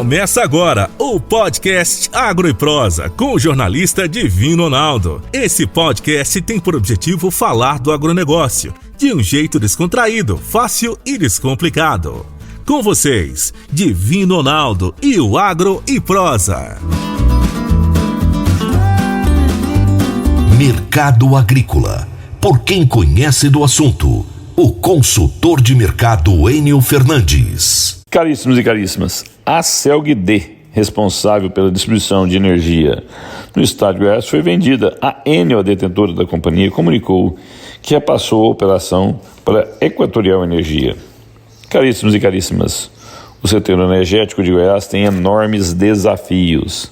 Começa agora o podcast Agro e Prosa com o jornalista Divino Ronaldo. Esse podcast tem por objetivo falar do agronegócio de um jeito descontraído, fácil e descomplicado. Com vocês, Divino Ronaldo e o Agro e Prosa. Mercado Agrícola. Por quem conhece do assunto, o consultor de mercado Enio Fernandes. Caríssimos e caríssimas, a CELG-D, responsável pela distribuição de energia no estado de Goiás, foi vendida. A Enel, a detentora da companhia, comunicou que repassou a operação para a Equatorial Energia. Caríssimos e caríssimas, o setor energético de Goiás tem enormes desafios.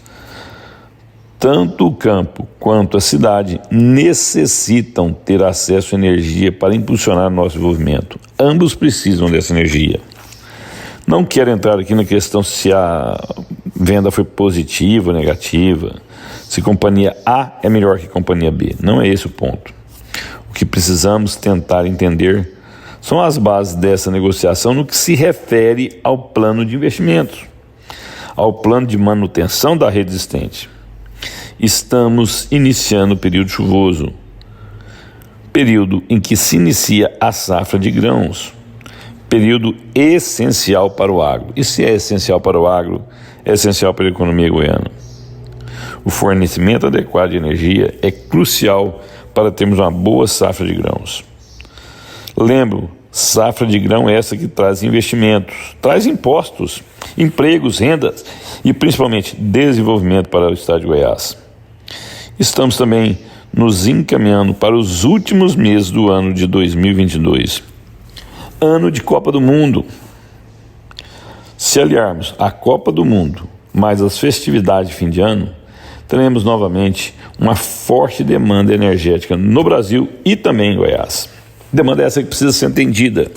Tanto o campo quanto a cidade necessitam ter acesso à energia para impulsionar o nosso desenvolvimento. Ambos precisam dessa energia. Não quero entrar aqui na questão se a venda foi positiva ou negativa, se companhia A é melhor que companhia B. Não é esse o ponto. O que precisamos tentar entender são as bases dessa negociação no que se refere ao plano de investimentos, ao plano de manutenção da rede existente. Estamos iniciando o período chuvoso, período em que se inicia a safra de grãos, período essencial para o agro. E se é essencial para o agro, é essencial para a economia goiana. O fornecimento adequado de energia é crucial para termos uma boa safra de grãos. Lembro, safra de grão é essa que traz investimentos, traz impostos, empregos, rendas e principalmente desenvolvimento para o estado de Goiás. Estamos também nos encaminhando para os últimos meses do ano de 2022. Ano de Copa do Mundo. Se aliarmos a Copa do Mundo mais as festividades de fim de ano, teremos novamente uma forte demanda energética no Brasil e também em Goiás. Demanda essa que precisa ser entendida.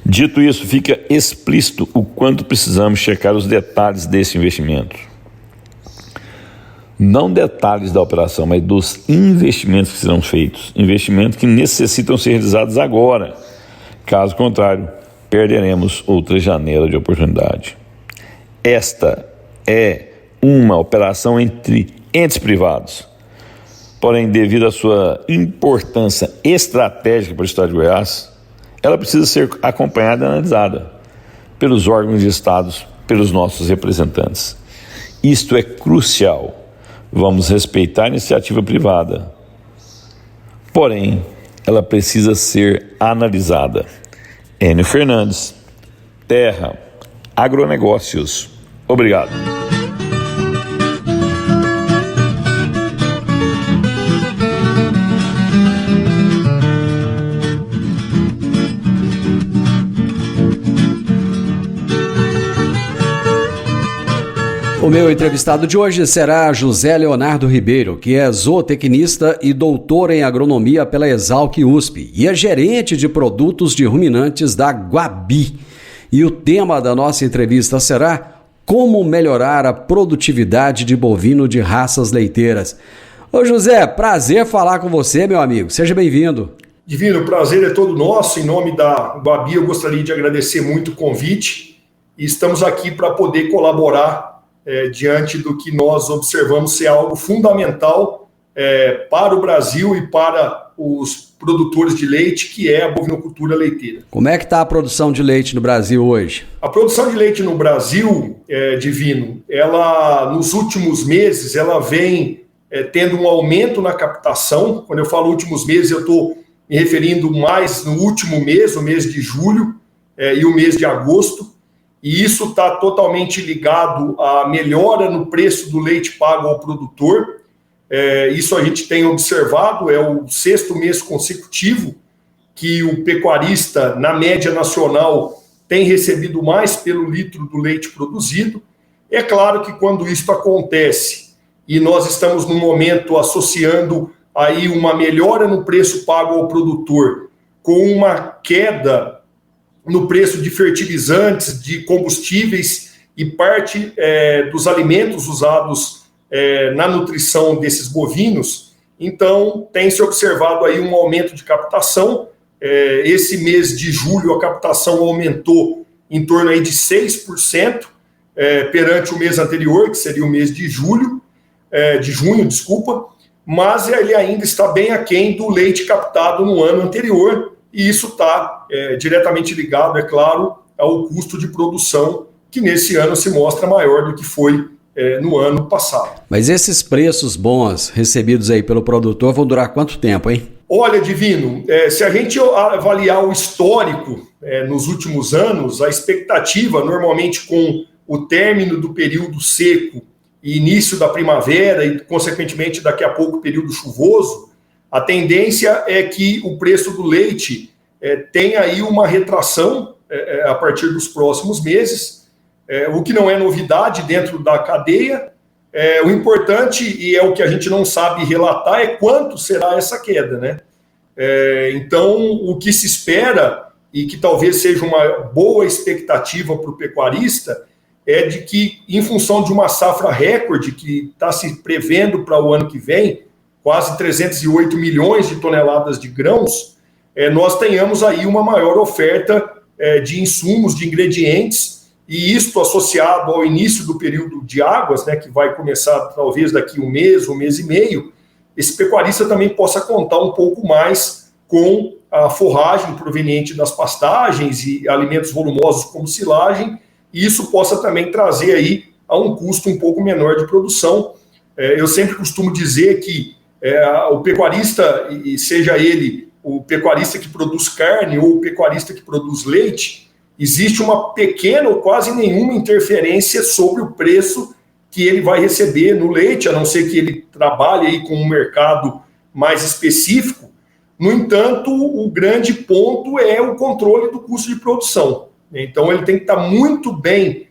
Dito isso, fica explícito o quanto precisamos checar os detalhes desse investimento. Não detalhes da operação, mas dos investimentos que serão feitos. Investimentos que necessitam ser realizados agora. Caso contrário, perderemos outra janela de oportunidade. Esta é uma operação entre entes privados. Porém, devido à sua importância estratégica para o estado de Goiás, ela precisa ser acompanhada e analisada pelos órgãos de estados, pelos nossos representantes. Isto é crucial. Vamos respeitar a iniciativa privada. Porém, ela precisa ser analisada. Enio Fernandes, Terra, Agronegócios. Obrigado. O meu entrevistado de hoje será José Leonardo Ribeiro, que é zootecnista e doutor em agronomia pela Exalc USP e é gerente de produtos de ruminantes da Guabi. E o tema da nossa entrevista será como melhorar a produtividade de bovino de raças leiteiras. Ô José, prazer falar com você, meu amigo. Seja bem-vindo. Divino, o prazer é todo nosso. Em nome da Guabi, eu gostaria de agradecer muito o convite e estamos aqui para poder colaborar diante do que nós observamos ser algo fundamental para o Brasil e para os produtores de leite, que é a bovinocultura leiteira. Como é que está a produção de leite no Brasil hoje? A produção de leite no Brasil, Divino, ela nos últimos meses, ela vem tendo um aumento na captação. Quando eu falo últimos meses, eu estou me referindo mais no último mês, o mês de julho e o mês de agosto. E isso está totalmente ligado à melhora no preço do leite pago ao produtor. Isso a gente tem observado, é o 6º mês consecutivo que o pecuarista, na média nacional, tem recebido mais pelo litro do leite produzido. É claro que quando isso acontece e nós estamos num momento associando aí uma melhora no preço pago ao produtor com uma queda no preço de fertilizantes, de combustíveis e parte dos alimentos usados na nutrição desses bovinos, então tem-se observado aí um aumento de captação. Esse mês de julho a captação aumentou em torno aí de 6%, perante o mês anterior, que seria o mês de junho, mas ele ainda está bem aquém do leite captado no ano anterior, e isso está diretamente ligado, é claro, ao custo de produção, que nesse ano se mostra maior do que foi no ano passado. Mas esses preços bons recebidos aí pelo produtor vão durar quanto tempo, hein? Olha, Divino, se a gente avaliar o histórico nos últimos anos, a expectativa, normalmente com o término do período seco e início da primavera e, consequentemente, daqui a pouco período chuvoso, a tendência é que o preço do leite tenha aí uma retração a partir dos próximos meses, o que não é novidade dentro da cadeia. O importante, e é o que a gente não sabe relatar, é quanto será essa queda, né? Então, o que se espera, e que talvez seja uma boa expectativa para o pecuarista, é de que, em função de uma safra recorde que está se prevendo para o ano que vem, quase 308 milhões de toneladas de grãos, nós tenhamos aí uma maior oferta de insumos, de ingredientes, e isto associado ao início do período de águas, né, que vai começar talvez daqui um mês e meio, esse pecuarista também possa contar um pouco mais com a forragem proveniente das pastagens e alimentos volumosos como silagem, e isso possa também trazer aí a um custo um pouco menor de produção. Eu sempre costumo dizer que o pecuarista, e seja ele o pecuarista que produz carne ou o pecuarista que produz leite, existe uma pequena ou quase nenhuma interferência sobre o preço que ele vai receber no leite, a não ser que ele trabalhe aí com um mercado mais específico. No entanto, o grande ponto é o controle do custo de produção. Então, ele tem que estar muito bem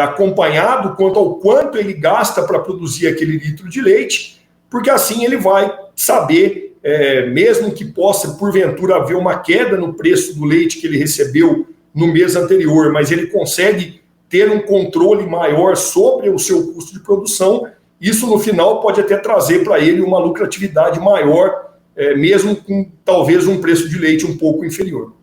acompanhado quanto ao quanto ele gasta para produzir aquele litro de leite, porque assim ele vai saber, mesmo que possa, porventura, haver uma queda no preço do leite que ele recebeu no mês anterior, mas ele consegue ter um controle maior sobre o seu custo de produção. Isso, no final, pode até trazer para ele uma lucratividade maior, mesmo com talvez um preço de leite um pouco inferior.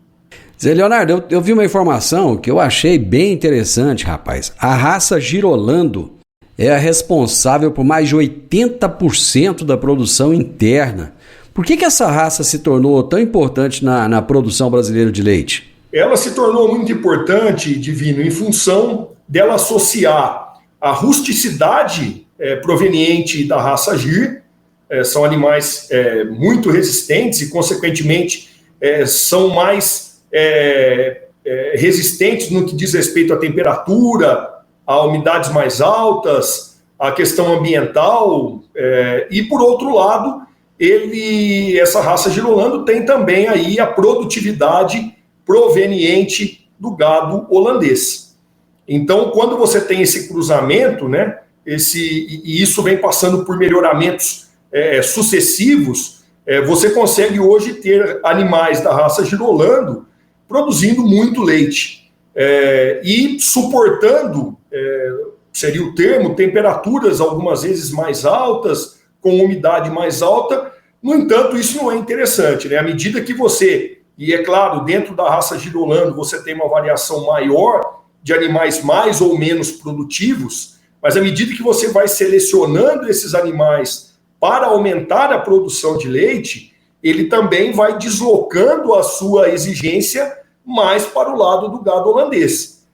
Zé Leonardo, eu vi uma informação que eu achei bem interessante, rapaz. A raça Girolando é a responsável por mais de 80% da produção interna. Por que essa raça se tornou tão importante na produção brasileira de leite? Ela se tornou muito importante, Divino, em função dela associar a rusticidade proveniente da raça Gir. São animais muito resistentes e, consequentemente, são mais resistentes no que diz respeito à temperatura, a umidades mais altas, a questão ambiental, e, por outro lado, essa raça Girolando tem também aí a produtividade proveniente do gado holandês. Então, quando você tem esse cruzamento, né, e isso vem passando por melhoramentos sucessivos, você consegue hoje ter animais da raça Girolando produzindo muito leite e suportando, seria o termo, temperaturas algumas vezes mais altas, com umidade mais alta. No entanto, isso não é interessante, né? À medida que você, e é claro, dentro da raça Girolando você tem uma variação maior de animais mais ou menos produtivos, mas à medida que você vai selecionando esses animais para aumentar a produção de leite, ele também vai deslocando a sua exigência mais para o lado do gado holandês.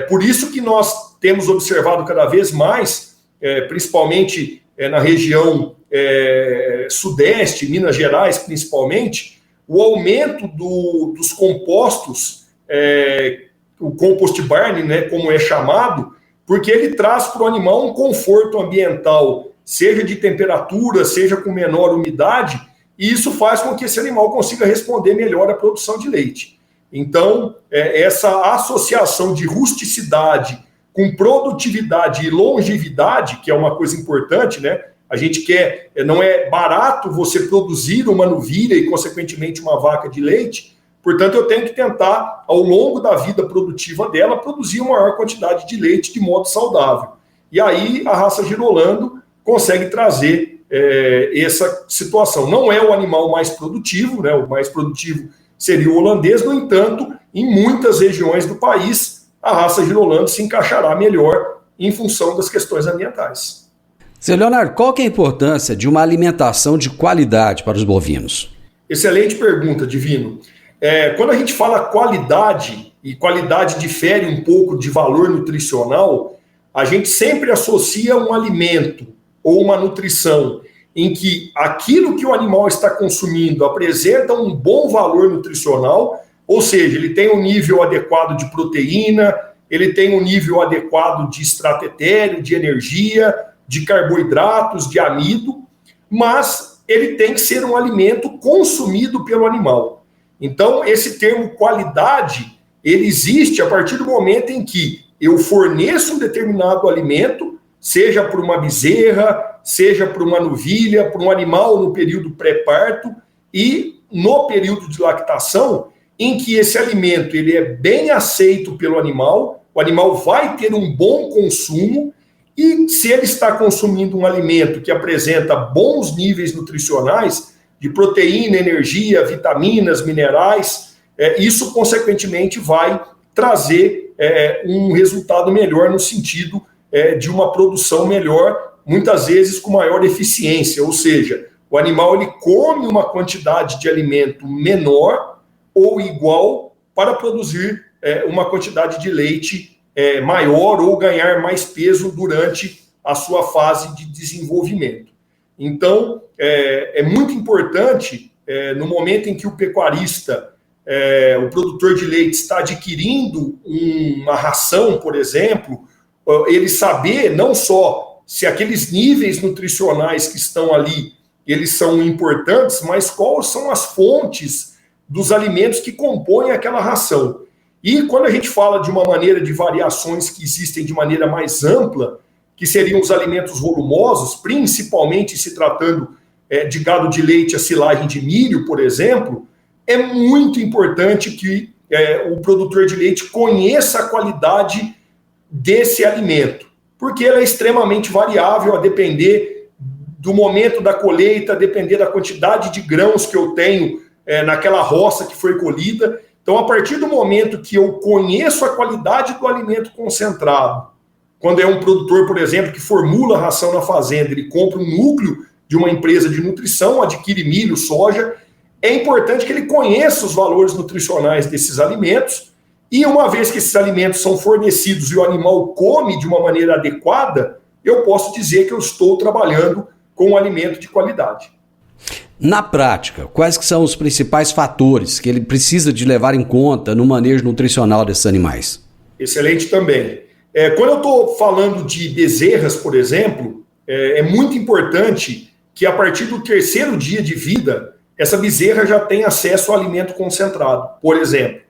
Por isso que nós temos observado cada vez mais, principalmente na região sudeste, Minas Gerais principalmente, o aumento dos compostos, o compost barn, né, como é chamado, porque ele traz para o animal um conforto ambiental, seja de temperatura, seja com menor umidade, e isso faz com que esse animal consiga responder melhor à produção de leite. Então, essa associação de rusticidade com produtividade e longevidade, que é uma coisa importante, né? A gente quer, não é barato você produzir uma novilha e, consequentemente, uma vaca de leite, portanto, eu tenho que tentar, ao longo da vida produtiva dela, produzir uma maior quantidade de leite de modo saudável. E aí, a raça Girolando consegue trazer essa situação. Não é o animal mais produtivo, né? O mais produtivo seria o holandês, no entanto, em muitas regiões do país, a raça Girolando se encaixará melhor em função das questões ambientais. Seu Leonardo, qual que é a importância de uma alimentação de qualidade para os bovinos? Excelente pergunta, Divino. Quando a gente fala qualidade, e qualidade difere um pouco de valor nutricional, a gente sempre associa um alimento ou uma nutrição em que aquilo que o animal está consumindo apresenta um bom valor nutricional, ou seja, ele tem um nível adequado de proteína, ele tem um nível adequado de extrato etéreo, de energia, de carboidratos, de amido, mas ele tem que ser um alimento consumido pelo animal. Então, esse termo qualidade, ele existe a partir do momento em que eu forneço um determinado alimento, seja por uma bezerra, seja por uma novilha, por um animal no período pré-parto e no período de lactação, em que esse alimento ele é bem aceito pelo animal, o animal vai ter um bom consumo e se ele está consumindo um alimento que apresenta bons níveis nutricionais de proteína, energia, vitaminas, minerais, isso consequentemente vai trazer um resultado melhor no sentido de uma produção melhor, muitas vezes com maior eficiência, ou seja, o animal ele come uma quantidade de alimento menor ou igual para produzir uma quantidade de leite maior ou ganhar mais peso durante a sua fase de desenvolvimento. Então, é muito importante, no momento em que o pecuarista, o produtor de leite está adquirindo uma ração, por exemplo, ele saber não só se aqueles níveis nutricionais que estão ali, eles são importantes, mas quais são as fontes dos alimentos que compõem aquela ração. E quando a gente fala de uma maneira de variações que existem de maneira mais ampla, que seriam os alimentos volumosos, principalmente se tratando de gado de leite, a silagem de milho, por exemplo, é muito importante que o produtor de leite conheça a qualidade desse alimento, porque ela é extremamente variável a depender do momento da colheita, a depender da quantidade de grãos que eu tenho naquela roça que foi colhida. Então, a partir do momento que eu conheço a qualidade do alimento concentrado, quando é um produtor, por exemplo, que formula a ração na fazenda, ele compra um núcleo de uma empresa de nutrição, adquire milho, soja, é importante que ele conheça os valores nutricionais desses alimentos e uma vez que esses alimentos são fornecidos e o animal come de uma maneira adequada, eu posso dizer que eu estou trabalhando com um alimento de qualidade. Na prática, quais que são os principais fatores que ele precisa de levar em conta no manejo nutricional desses animais? Excelente também. Quando eu estou falando de bezerras, por exemplo, é muito importante que a partir do 3º dia de vida, essa bezerra já tenha acesso ao alimento concentrado. Por exemplo,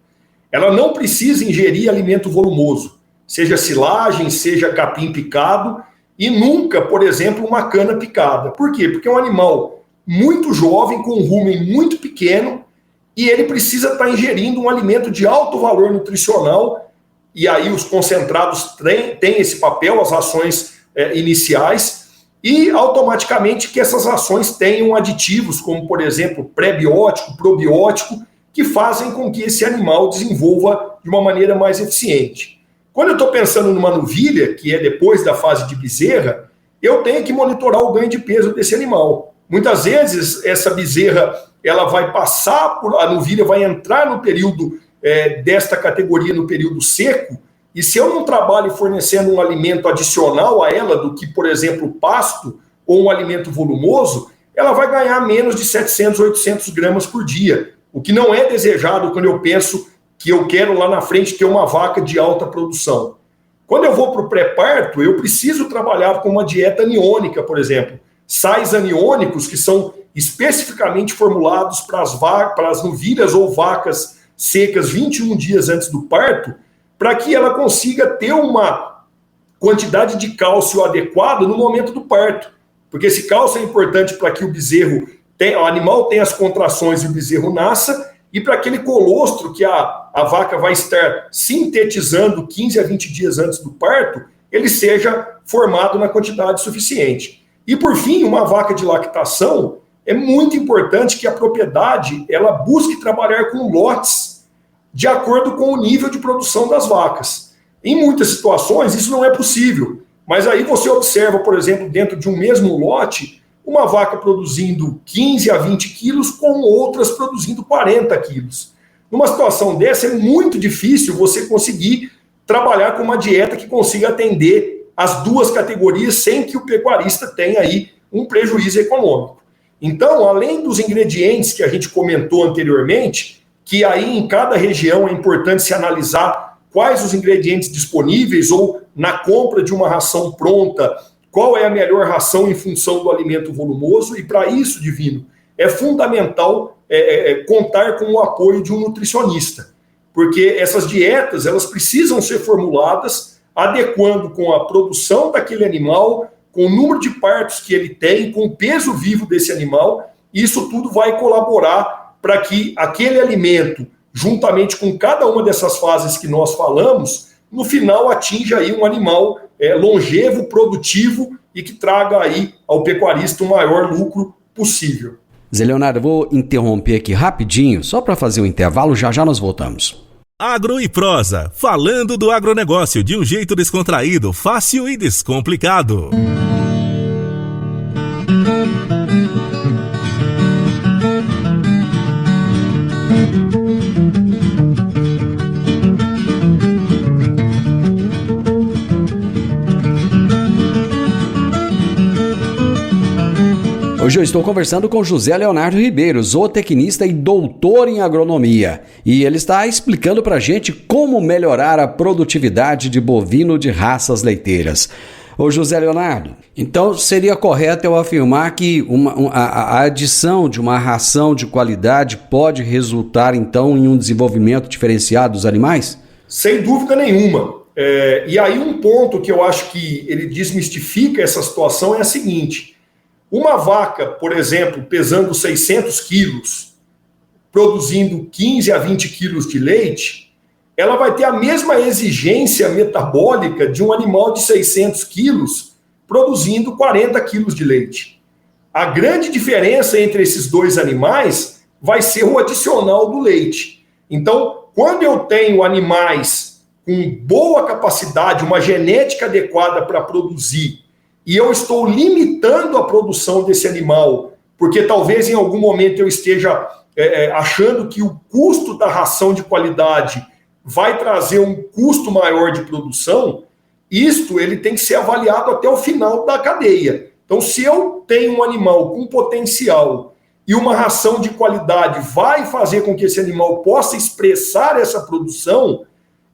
ela não precisa ingerir alimento volumoso, seja silagem, seja capim picado, e nunca, por exemplo, uma cana picada. Por quê? Porque é um animal muito jovem, com um rumen muito pequeno, e ele precisa estar ingerindo um alimento de alto valor nutricional, e aí os concentrados têm esse papel, as rações iniciais, e automaticamente que essas rações tenham aditivos, como, por exemplo, pré-biótico, probiótico, que fazem com que esse animal desenvolva de uma maneira mais eficiente. Quando eu estou pensando numa novilha, que é depois da fase de bezerra, eu tenho que monitorar o ganho de peso desse animal. Muitas vezes, essa bezerra, ela vai passar, a novilha vai entrar no período desta categoria, no período seco, e se eu não trabalho fornecendo um alimento adicional a ela, do que, por exemplo, pasto ou um alimento volumoso, ela vai ganhar menos de 700, 800 gramas por dia, o que não é desejado quando eu penso que eu quero lá na frente ter uma vaca de alta produção. Quando eu vou para o pré-parto, eu preciso trabalhar com uma dieta aniônica, por exemplo, sais aniônicos que são especificamente formulados para as novilhas ou vacas secas 21 dias antes do parto, para que ela consiga ter uma quantidade de cálcio adequada no momento do parto. Porque esse cálcio é importante para que o animal tenha as contrações e o bezerro nasça, e para aquele colostro que a vaca vai estar sintetizando 15 a 20 dias antes do parto, ele seja formado na quantidade suficiente. E por fim, uma vaca de lactação, é muito importante que a propriedade ela busque trabalhar com lotes de acordo com o nível de produção das vacas. Em muitas situações, isso não é possível. Mas aí você observa, por exemplo, dentro de um mesmo lote, uma vaca produzindo 15 a 20 quilos com outras produzindo 40 quilos. Numa situação dessa, é muito difícil você conseguir trabalhar com uma dieta que consiga atender as duas categorias sem que o pecuarista tenha aí um prejuízo econômico. Então, além dos ingredientes que a gente comentou anteriormente, que aí em cada região é importante se analisar quais os ingredientes disponíveis ou na compra de uma ração pronta, qual é a melhor ração em função do alimento volumoso, e para isso, Divino, é fundamental contar com o apoio de um nutricionista, porque essas dietas elas precisam ser formuladas adequando com a produção daquele animal, com o número de partos que ele tem, com o peso vivo desse animal. Isso tudo vai colaborar para que aquele alimento, juntamente com cada uma dessas fases que nós falamos, no final atinja aí um animal longevo, produtivo e que traga aí ao pecuarista o maior lucro possível. Zé Leonardo, eu vou interromper aqui rapidinho, só para fazer um intervalo, já nós voltamos. Agro e Prosa, falando do agronegócio de um jeito descontraído, fácil e descomplicado. Hoje eu estou conversando com José Leonardo Ribeiro, zootecnista e doutor em agronomia. E ele está explicando para a gente como melhorar a produtividade de bovino de raças leiteiras. Ô José Leonardo, então seria correto eu afirmar que a adição de uma ração de qualidade pode resultar então em um desenvolvimento diferenciado dos animais? Sem dúvida nenhuma. E aí um ponto que eu acho que ele desmistifica essa situação é a seguinte: uma vaca, por exemplo, pesando 600 quilos, produzindo 15 a 20 quilos de leite, ela vai ter a mesma exigência metabólica de um animal de 600 quilos, produzindo 40 quilos de leite. A grande diferença entre esses dois animais vai ser o adicional do leite. Então, quando eu tenho animais com boa capacidade, uma genética adequada para produzir, e eu estou limitando a produção desse animal, porque talvez em algum momento eu esteja achando que o custo da ração de qualidade vai trazer um custo maior de produção, isto ele tem que ser avaliado até o final da cadeia. Então, se eu tenho um animal com potencial e uma ração de qualidade vai fazer com que esse animal possa expressar essa produção,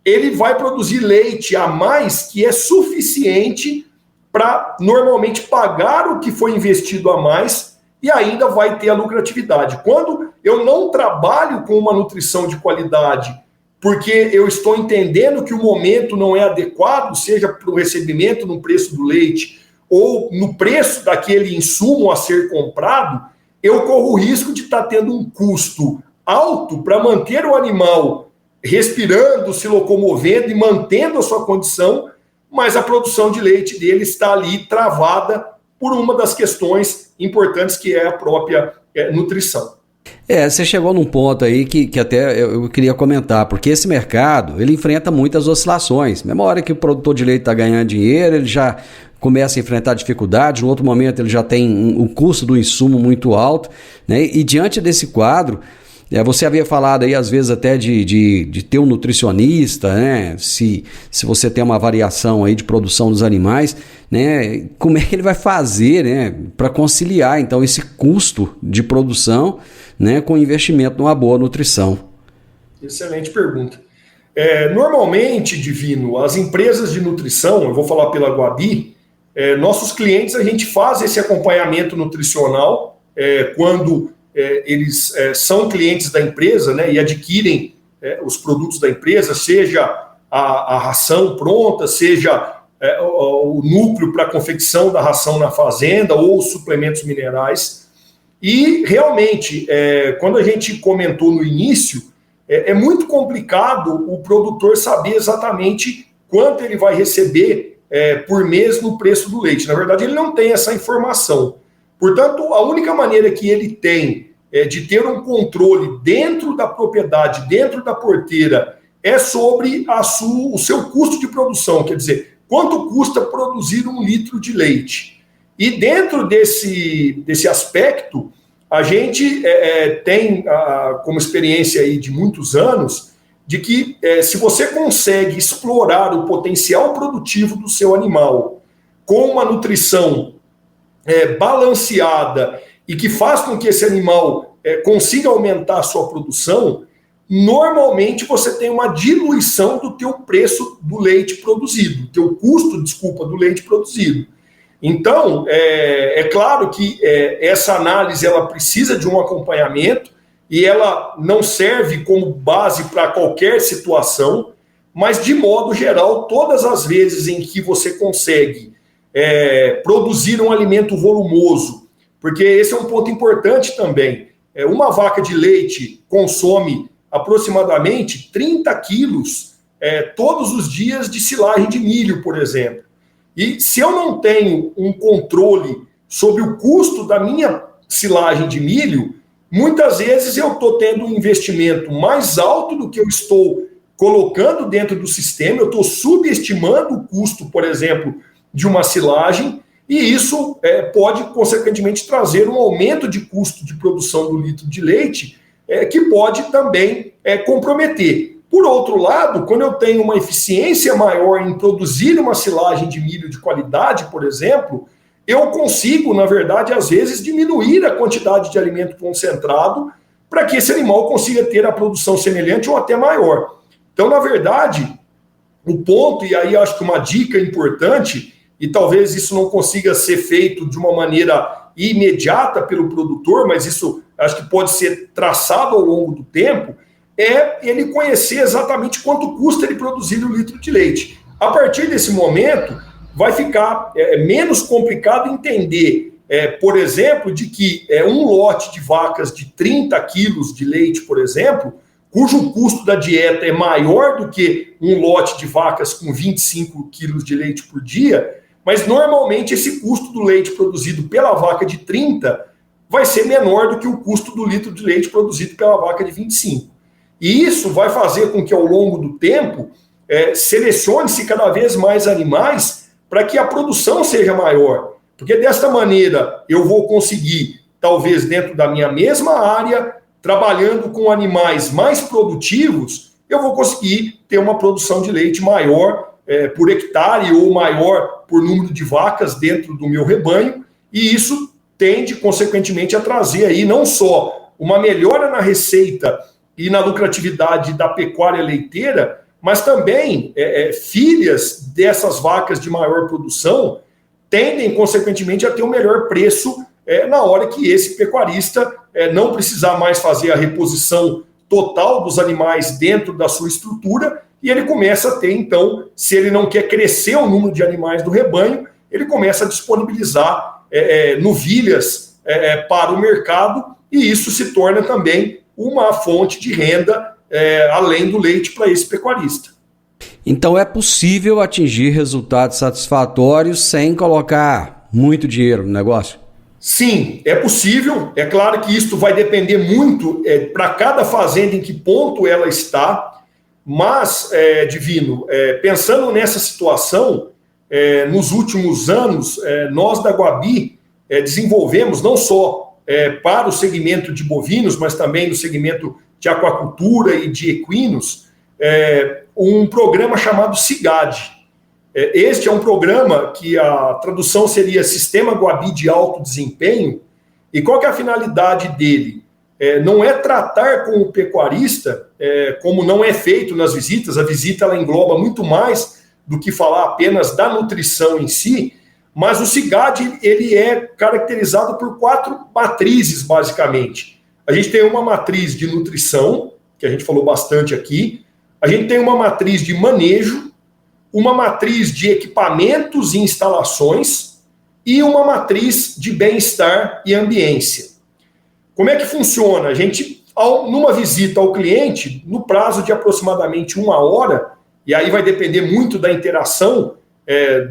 ele vai produzir leite a mais que é suficiente para normalmente pagar o que foi investido a mais e ainda vai ter a lucratividade. Quando eu não trabalho com uma nutrição de qualidade, porque eu estou entendendo que o momento não é adequado, seja para o recebimento no preço do leite ou no preço daquele insumo a ser comprado, eu corro o risco de estar tendo um custo alto para manter o animal respirando, se locomovendo e mantendo a sua condição, mas a produção de leite dele está ali travada por uma das questões importantes que é a própria nutrição. Você chegou num ponto aí que até eu queria comentar, porque esse mercado, ele enfrenta muitas oscilações. Na mesma hora que o produtor de leite está ganhando dinheiro, ele já começa a enfrentar dificuldades, no outro momento ele já tem o custo do insumo muito alto, né? E diante desse quadro, você havia falado aí, às vezes, até de ter um nutricionista, né? Se você tem uma variação aí de produção dos animais, né? Como é que ele vai fazer, né? Para conciliar, então, esse custo de produção, né? Com investimento numa boa nutrição? Excelente pergunta. Normalmente, Divino, as empresas de nutrição, eu vou falar pela Guabi, nossos clientes, a gente faz esse acompanhamento nutricional quando eles são clientes da empresa, né, e adquirem os produtos da empresa, seja a ração pronta, seja o núcleo para a confecção da ração na fazenda ou os suplementos minerais. E realmente, quando a gente comentou no início, é muito complicado o produtor saber exatamente quanto ele vai receber por mês no preço do leite. Na verdade, ele não tem essa informação. Portanto, a única maneira que ele tem de ter um controle dentro da propriedade, dentro da porteira, é sobre o seu custo de produção, quer dizer, quanto custa produzir 1 litro de leite. E dentro desse aspecto, a gente tem como experiência aí de muitos anos, de que se você consegue explorar o potencial produtivo do seu animal com uma nutrição balanceada e que faz com que esse animal consiga aumentar a sua produção, normalmente você tem uma diluição do teu preço do leite produzido, teu custo, do leite produzido. Então, é claro que essa análise ela precisa de um acompanhamento e ela não serve como base para qualquer situação, mas, de modo geral, todas as vezes em que você consegue produzir um alimento volumoso, porque esse é um ponto importante também, uma vaca de leite consome aproximadamente 30 quilos todos os dias de silagem de milho, por exemplo. E se eu não tenho um controle sobre o custo da minha silagem de milho, muitas vezes eu estou tendo um investimento mais alto do que eu estou colocando dentro do sistema, eu estou subestimando o custo, por exemplo, de uma silagem, e isso pode, consequentemente, trazer um aumento de custo de produção do litro de leite, que pode também comprometer. Por outro lado, quando eu tenho uma eficiência maior em produzir uma silagem de milho de qualidade, por exemplo, eu consigo, na verdade, às vezes, diminuir a quantidade de alimento concentrado para que esse animal consiga ter a produção semelhante ou até maior. Então, na verdade, o ponto, e aí acho que uma dica importante, e talvez isso não consiga ser feito de uma maneira imediata pelo produtor, mas isso acho que pode ser traçado ao longo do tempo, é ele conhecer exatamente quanto custa ele produzir 1 litro de leite. A partir desse momento, vai ficar menos complicado entender, por exemplo, de que um lote de vacas de 30 quilos de leite, por exemplo, cujo custo da dieta é maior do que um lote de vacas com 25 quilos de leite por dia, mas normalmente esse custo do leite produzido pela vaca de 30 vai ser menor do que o custo do litro de leite produzido pela vaca de 25. E isso vai fazer com que, ao longo do tempo, selecione-se cada vez mais animais para que a produção seja maior. Porque, desta maneira, eu vou conseguir, talvez dentro da minha mesma área, trabalhando com animais mais produtivos, eu vou conseguir ter uma produção de leite maior por hectare ou maior por número de vacas dentro do meu rebanho, e isso tende, consequentemente, a trazer aí não só uma melhora na receita e na lucratividade da pecuária leiteira, mas também filhas dessas vacas de maior produção tendem, consequentemente, a ter um melhor preço na hora que esse pecuarista não precisar mais fazer a reposição total dos animais dentro da sua estrutura, e ele começa a ter, então, se ele não quer crescer o número de animais do rebanho, ele começa a disponibilizar novilhas para o mercado, e isso se torna também uma fonte de renda além do leite para esse pecuarista. Então é possível atingir resultados satisfatórios sem colocar muito dinheiro no negócio? Sim, é possível. É claro que isso vai depender muito para cada fazenda em que ponto ela está, mas, Divino, pensando nessa situação, nos últimos anos, nós da Guabi desenvolvemos não só para o segmento de bovinos, mas também no segmento de aquacultura e de equinos, um programa chamado SIGAD. Este é um programa que a tradução seria Sistema Guabi de Alto Desempenho, e qual que é a finalidade dele? Não é tratar com o pecuarista, como não é feito nas visitas, a visita ela engloba muito mais do que falar apenas da nutrição em si, mas o SIGAD ele é caracterizado por 4 matrizes, basicamente. A gente tem uma matriz de nutrição, que a gente falou bastante aqui, a gente tem uma matriz de manejo, uma matriz de equipamentos e instalações e uma matriz de bem-estar e ambiência. Como é que funciona? A gente, numa visita ao cliente, no prazo de aproximadamente 1 hora, e aí vai depender muito da interação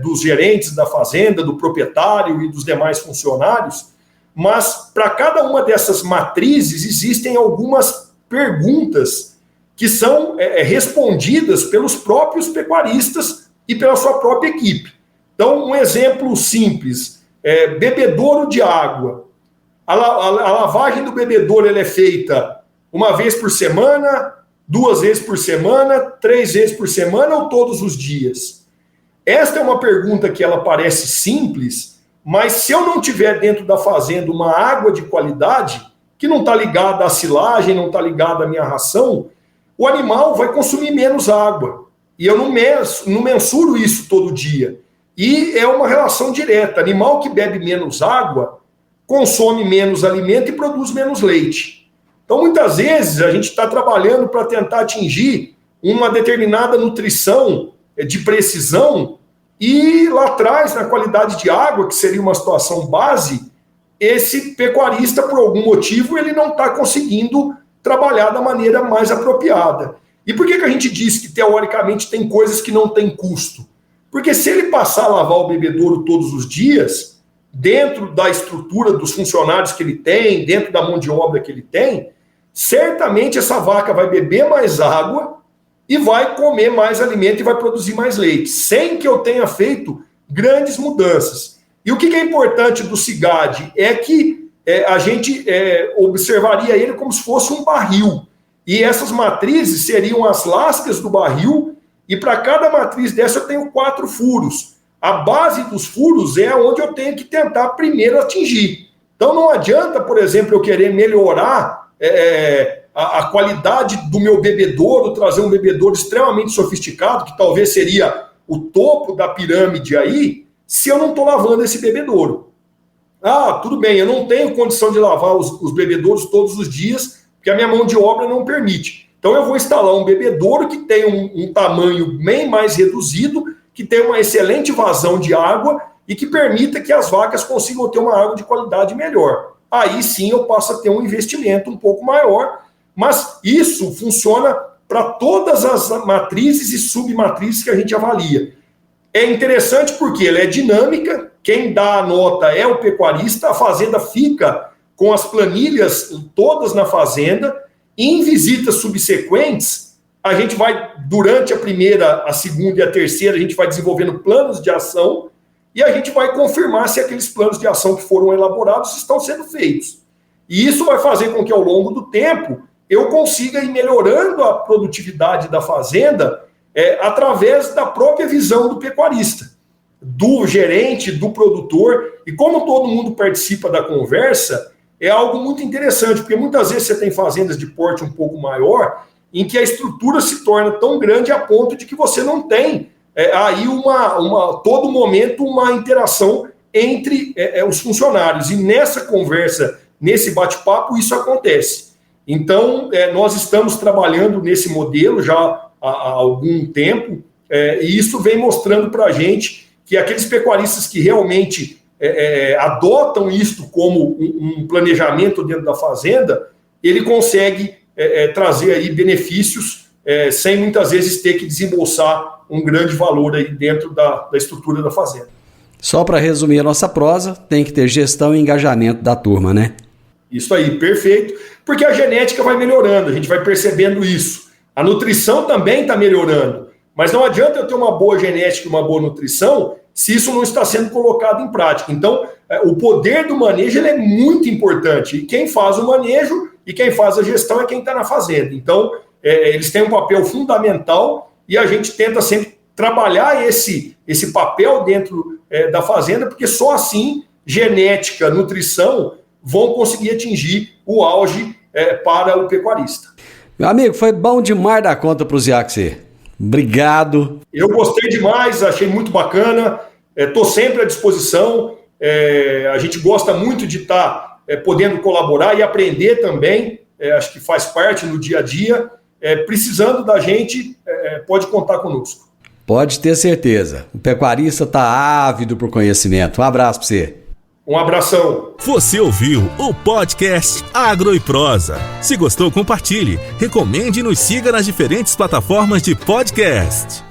dos gerentes da fazenda, do proprietário e dos demais funcionários, mas para cada uma dessas matrizes existem algumas perguntas que são respondidas pelos próprios pecuaristas e pela sua própria equipe. Então, um exemplo simples, bebedouro de água. A lavagem do bebedouro ela é feita uma vez por semana, 2 vezes por semana, 3 vezes por semana ou todos os dias? Esta é uma pergunta que ela parece simples, mas se eu não tiver dentro da fazenda uma água de qualidade, que não está ligada à silagem, não está ligada à minha ração, o animal vai consumir menos água. E eu não mensuro isso todo dia. E é uma relação direta. Animal que bebe menos água, consome menos alimento e produz menos leite. Então, muitas vezes, a gente está trabalhando para tentar atingir uma determinada nutrição de precisão e lá atrás, na qualidade de água, que seria uma situação base, esse pecuarista, por algum motivo, ele não está conseguindo trabalhar da maneira mais apropriada. E por que a gente diz que, teoricamente, tem coisas que não têm custo? Porque se ele passar a lavar o bebedouro todos os dias, dentro da estrutura dos funcionários que ele tem, dentro da mão de obra que ele tem, certamente essa vaca vai beber mais água e vai comer mais alimento e vai produzir mais leite, sem que eu tenha feito grandes mudanças. E o que é importante do CIGAD é que a gente observaria ele como se fosse um barril. E essas matrizes seriam as lascas do barril, e para cada matriz dessa eu tenho 4 furos. A base dos furos é onde eu tenho que tentar primeiro atingir. Então não adianta, por exemplo, eu querer melhorar a qualidade do meu bebedouro, trazer um bebedouro extremamente sofisticado, que talvez seria o topo da pirâmide aí, se eu não estou lavando esse bebedouro. Ah, tudo bem, eu não tenho condição de lavar os bebedouros todos os dias, porque a minha mão de obra não permite. Então eu vou instalar um bebedouro que tem um tamanho bem mais reduzido, que tem uma excelente vazão de água e que permita que as vacas consigam ter uma água de qualidade melhor. Aí sim eu passo a ter um investimento um pouco maior, mas isso funciona para todas as matrizes e submatrizes que a gente avalia. É interessante porque ela é dinâmica, quem dá a nota é o pecuarista, a fazenda fica com as planilhas todas na fazenda, e em visitas subsequentes, a gente vai, durante a primeira, a segunda e a terceira, a gente vai desenvolvendo planos de ação e a gente vai confirmar se aqueles planos de ação que foram elaborados estão sendo feitos. E isso vai fazer com que, ao longo do tempo, eu consiga ir melhorando a produtividade da fazenda através da própria visão do pecuarista, do gerente, do produtor. E como todo mundo participa da conversa, é algo muito interessante, porque muitas vezes você tem fazendas de porte um pouco maior, em que a estrutura se torna tão grande a ponto de que você não tem aí todo momento uma interação entre os funcionários. E nessa conversa, nesse bate-papo, isso acontece. Então, nós estamos trabalhando nesse modelo já há algum tempo, e isso vem mostrando para a gente que aqueles pecuaristas que realmente adotam isto como um planejamento dentro da fazenda, ele consegue trazer aí benefícios sem muitas vezes ter que desembolsar um grande valor aí dentro da estrutura da fazenda. Só para resumir a nossa prosa, tem que ter gestão e engajamento da turma, né? Isso aí, perfeito, porque a genética vai melhorando, a gente vai percebendo isso. A nutrição também está melhorando, mas não adianta eu ter uma boa genética e uma boa nutrição se isso não está sendo colocado em prática. Então, o poder do manejo ele é muito importante, e quem faz o manejo e quem faz a gestão é quem está na fazenda. Então, eles têm um papel fundamental e a gente tenta sempre trabalhar esse papel dentro da fazenda, porque só assim genética, nutrição vão conseguir atingir o auge para o pecuarista. Meu amigo, foi bom demais dar conta para o Ziaxi. Obrigado. Eu gostei demais, achei muito bacana, estou sempre à disposição, a gente gosta muito de estar podendo colaborar e aprender também, acho que faz parte no dia a dia, precisando da gente, pode contar conosco. Pode ter certeza, o pecuarista está ávido por conhecimento. Um abraço para você. Um abração. Você ouviu o podcast Agro e Prosa. Se gostou, compartilhe, recomende e nos siga nas diferentes plataformas de podcast.